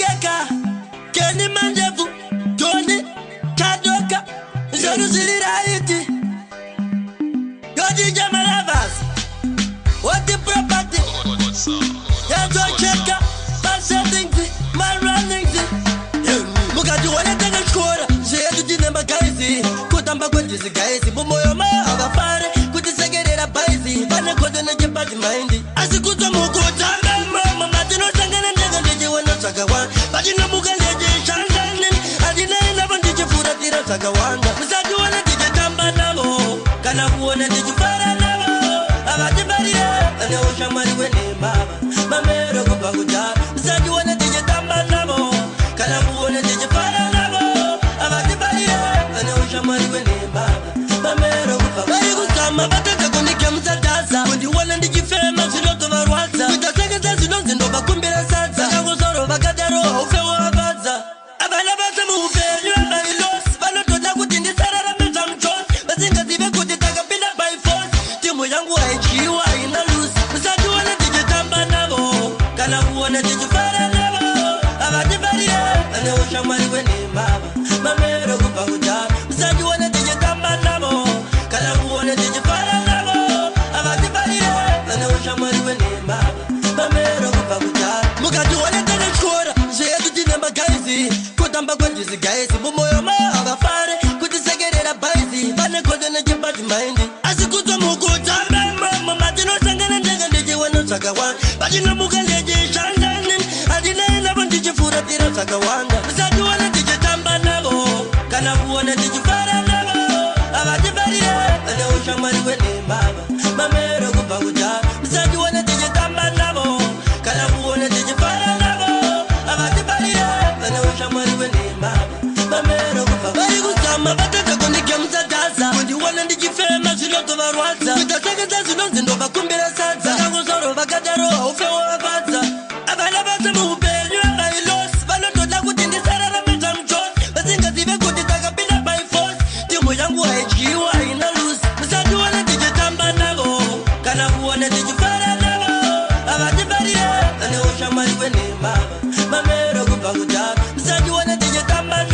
Tegeka, Kenny Mandevu, Tony, Kadoka, Zeruziliraiti, Yodi Jamalavas, what the property? Yazo Cheka, Passing, my running, Mugaju, what I think I score, say to Jinema Gaisi, Kutamba Gudis, Gaisi, Bumoyama, Avafare, Kutisagera Baisi, Pana Kodana Japati Mindy, as a good Mukuta, Matino Sangan and Negative Sagawan, but in the Mugaleji, Shangan, and in the Digi Fura Tira Sagawanda, Saguana Digi Tamba Namo, Kanawana Digi Fara Namo, Avati Baria, and Ocean Mariwene Baba, Mamero Baguja, Saguana Digi Tamba Namo, Kanawana Digi Fara Namo, Avati Baria, and Ocean Mariwene Baba, Mamero Baguja, Bataka Kunikam Sadasa, when you want to Digi Famous, you don't over Whatsa, with the second as you don't know Bakumbira Sadsa, I was out of Bagadaro, Fewabaza, Abalabasa move, you are very lost, but not to that within the Sarah Mizam John, but think that even could take a pillar by force, Timo Yangu, you are in a loose, Saduana Digitamba Navo, Kanawana Digifara Navo, Avati Baria, and the Ocean Mariwene Baba, Mamero Baguja, Saduana Digitamba Navo, Kanawana Digifara Navo, Avati Baria, and the Ocean Mariwene Baba, Mamero Baguja, Mugaju, what I think I scored, say to Jinamba Gaisi, Kutamba Gudis, Gaisi, Bumoyama, Avafare, Kutisagera Baisi, Pana Kodana Japati Mindy, as a good Mukuta, Matino Sangan and Negative Sagawan, but in the Mugaleji, Shangan, and in the Digi Fura Tira Sagawanda, Saduana Digi Tamba Navo, Kanawana Digi Fara Navo, Avati Baria, and the Ocean Mariwene Baba, Mamero Baguja, Saduana Digi Tamba Navo, Kanawana Digi Fara Navo, Avati Baria, and the Ocean Mariwene Baba, Mamero Baguja, Bataka Kunikam Sadasa, when you want to Digi Famous, you don't over Whatsa, with the second as you don't know Bakumbira Sadsa, I was out of Bagadaro, Fewabaza, Abalabasa move, you are very lost, but not to that within the Sarah Mizam John, but think that even could take a pillar by force, Timo Yangu, you are in a loose, Saduana Digitamba Navo, Kanawana Digifara Navo, Avati Baria, and the Ocean Mariwene Baba, Mamero Baguja, Saduana Digitamba